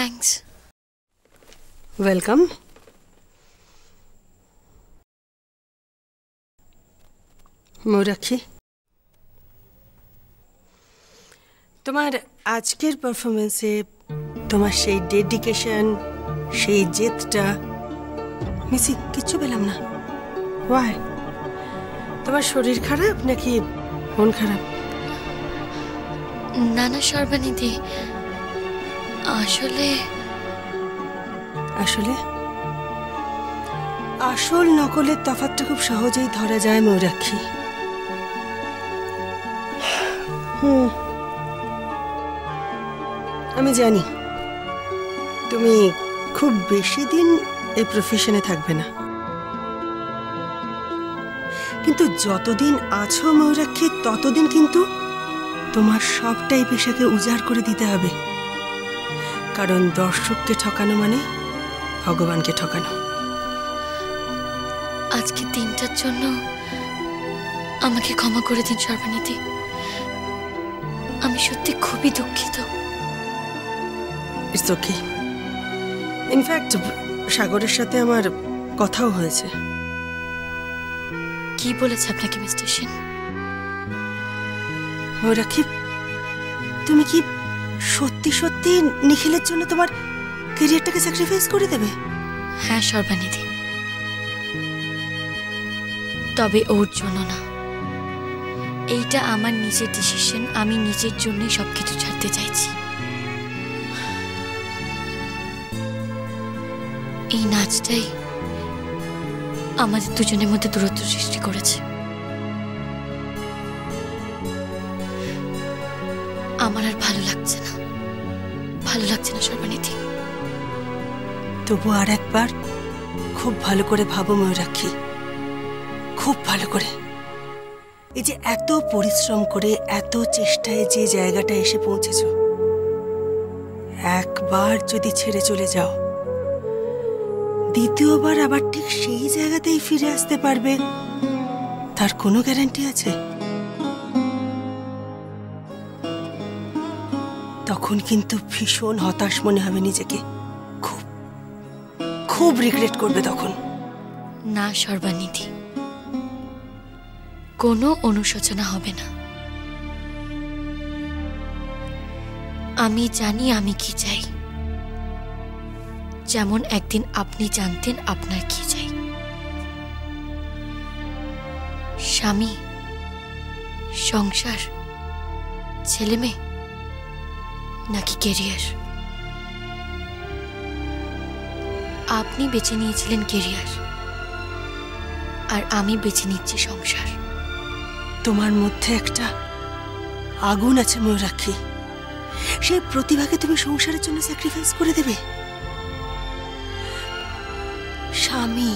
Thanks. Welcome. Mayurakshi, তোমার আজকের পারফরমেন্সে তোমার সেই ডেডিকেশন, সেই জেদটা মিসিং, কিচ্ছু পেলাম না। ওয়াই? তোমার শরীর খারাপ নাকি মন খারাপ? না না সর্বানিধি, আসলে আসলে আসল নকলের তফাৎটা খুব সহজেই ধরা যায় ময়ূরাক্ষী। আমি জানি তুমি খুব বেশি দিন এই প্রফেশনে থাকবে না, কিন্তু যতদিন আছো ময়ূরাক্ষী ততদিন কিন্তু তোমার সবটাই পেশাকে উজাড় করে দিতে হবে, কারণ দর্শককে ঠকানো মানে ভগবানকে ঠকানো। আজকে দিনটার জন্য আমাকে ক্ষমা করে দিন সর্বানিধি, আমি সত্যি খুবই দুঃখিত। It's okay. ইনফ্যাক্ট সাগরের সাথে আমার কথাও হয়েছে। কি বলেছে আপনাকে মিস্টার সেন? ময়ূরাক্ষী, তুমি কি সত্যি সত্যি নিখিলের জন্য তোমার ক্যারিয়ারটাকে স্যাক্রিফাইস করে দেবে? হ্যাঁ সর্বানিধি, তবে ওর জন্য না, এইটা আমার নিজের ডিসিশন, আমি নিজের জন্যই সবকিছু ছাড়তে চাইছি। এই নাচটাই আমাদের দুজনের মধ্যে দূরত্ব সৃষ্টি করেছে। আমার আর ভালো লাগছে না, ভালো লাগছে না সর্বানিধি। তবু আর একবার খুব ভালো করে ভাবো ময়ূরাক্ষী, খুব ভালো করে। এই যে এত পরিশ্রম করে এত চেষ্টায় যে জায়গাটা এসে পৌঁছেছ, একবার যদি ছেড়ে চলে যাও, দ্বিতীয়বার আবার ঠিক সেই জায়গাতেই ফিরে আসতে পারবে তার কোনো গ্যারান্টি আছে? তখন কিন্তু ভীষণ হতাশ মনে হবে নিজেকে, খুব খুব রিগ্রেট করবে তখন। না সর্বানিধি, কোনো অনুশোচনা হবে না। আমি জানি আমি কি চাই, যেমন একদিন আপনি জানতেন আপনার কি চাই। স্বামী, সংসার, ছেলে মেয়ে নাকি ক্যারিয়ার? আপনি বেছে নিয়েছিলেন ক্যারিয়ার, আর আমি বেছে নিচ্ছি সংসার। তোমার মধ্যে একটা আগুন আছে ময়ূরাক্ষী, সেই প্রতিভাকে তুমি সংসারের জন্য স্যাক্রিফাইস করে দেবে? স্বামী,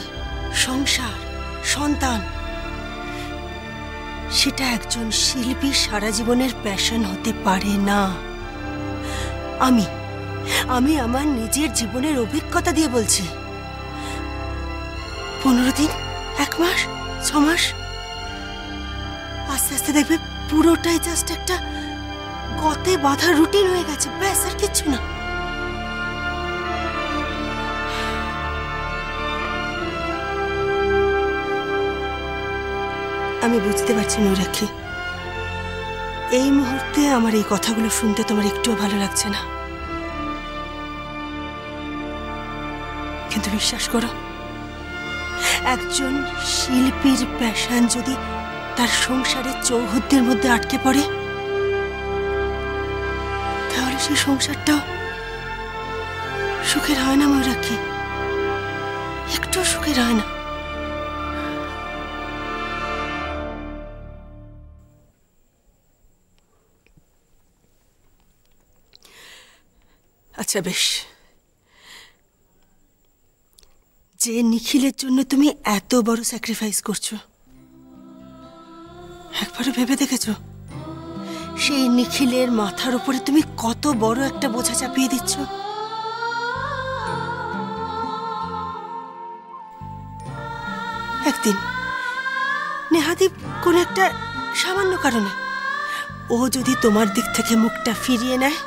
সংসার, সন্তান, সেটা একজন শিল্পীর সারা জীবনের প্যাশন হতে পারে না। আমি আমার নিজের জীবনের অভিজ্ঞতা দিয়ে বলছি। 15 দিন, 1 মাস, 6 মাস, আস্তে আস্তে দেখবে পুরোটাই জাস্ট একটা গতে বাঁধা রুটিন হয়ে গেছে, ব্যাস, আর কিচ্ছু না। আমি বুঝতে পারছি ময়ূরাক্ষী, এই মুহূর্তে আমার এই কথাগুলো শুনতে তোমার একটুও ভালো লাগছে না, কিন্তু বিশ্বাস করো, একজন শিল্পীর প্যাশন যদি তার সংসারের চৌহদ্দির মধ্যে আটকে পড়ে, তাহলে সেই সংসারটাও সুখের হয় না ময়ূরাক্ষী, একটু সুখের হয় না। আচ্ছা বেশ, যে নিখিলের জন্য তুমি এত বড় স্যাক্রিফাইস করছো, একবারও ভেবে দেখেছো সেই নিখিলের মাথার উপরে তুমি কত বড় একটা বোঝা চাপিয়ে দিচ্ছ? একদিন নেহাতি কোন একটা সামান্য কারণে ও যদি তোমার দিক থেকে মুখটা ফিরিয়ে নেয়,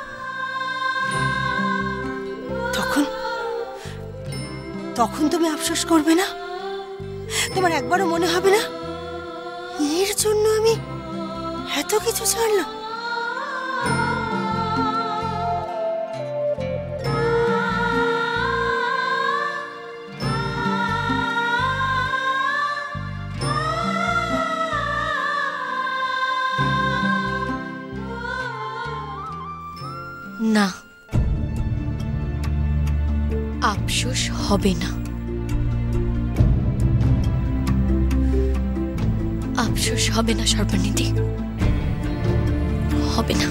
তখন তুমি আফসোস করবে না? তোমার একবারও মনে হবে না এর জন্য আমি এত কিছু ছাড়লাম? না, আফসোস হবে না। আফসোস হবে না সর্বনীতি, হবে না।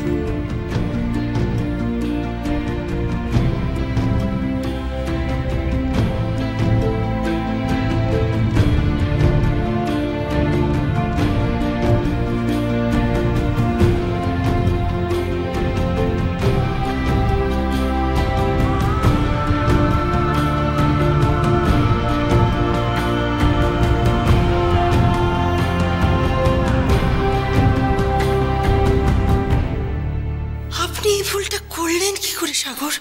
করলেন কি করে সাগর?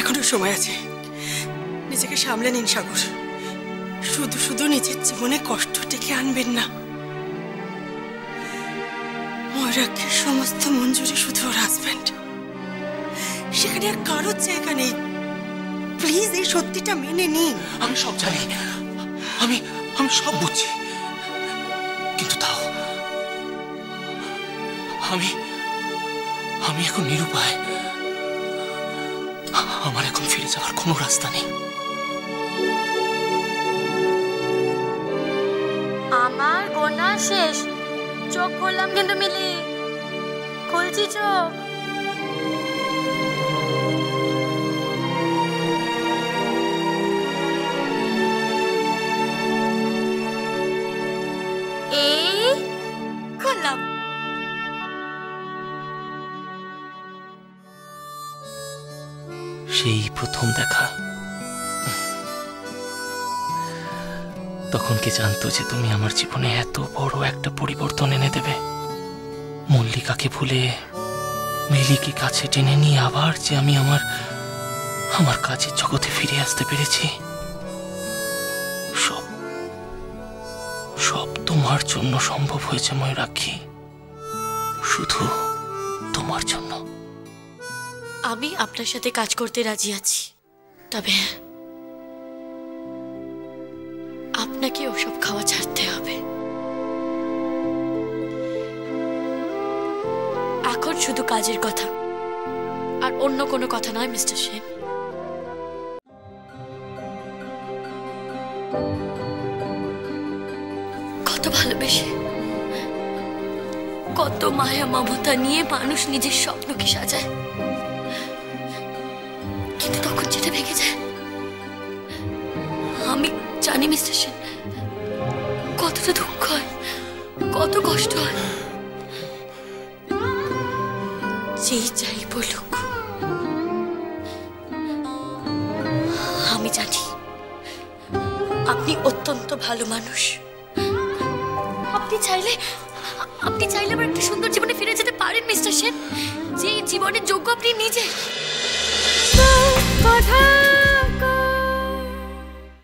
এখনো সময় আছে, নিজেকে সামলে নিন সাগর। শুধু শুধু নিজের জীবনে কষ্ট ডেকে আনবেন না। ময়ূরাক্ষীর সমস্ত মঞ্জুরি শুধু ওর হাজব্যান্ড, সেখানে আর কারোর জায়গা নেই। প্লিজ এই সত্যিটা মেনে নিন। আমি সব জানি, আমি সব বুঝছি, কিন্তু তাও আমি এখন নিরুপায়। আমার এখন ফিরে যাওয়ার কোনো রাস্তা নেই। আমার গোনা শেষ, চোখ খুললাম কিন্তু মিলি, খুলছি চোখ। এই খুললাম। সেই প্রথম দেখা, তখন কে জানতো যে তুমি আমার জীবনে এত বড় একটা পরিবর্তন এনে দেবে? মল্লিকাকে ভুলে মিলিকে কাছে টেনে নিয়ে আবার যে আমি আমার কাজের জগতে ফিরে আসতে পেরেছি, সব তোমার জন্য সম্ভব হয়েছে ময়ূরাক্ষী, শুধু তোমার জন্য। আমি আপনার সাথে কাজ করতে রাজি আছি, তবে আপনাকে ওসব খাওয়া ছাড়তে হবে। এখন শুধু কাজের কথা, আর অন্য কোনো কথা নয় মিস্টার সেন। কত ভালোবেসে, কত মায়া মমতা নিয়ে মানুষ নিজের স্বপ্নকে সাজায়, কিন্তু তখন যেটা ভেঙে যায়, আমি জানি মিস্টার সেন কতটা দুঃখ হয়, কত কষ্ট হয়। যেই যাই বলুক, আমি জানি আপনি অত্যন্ত ভালো মানুষ। আপনি চাইলে আবার একটা সুন্দর জীবনে ফিরে যেতে পারেন মিস্টার সেন, যে জীবনের যোগ্য আপনি নিজে। কথা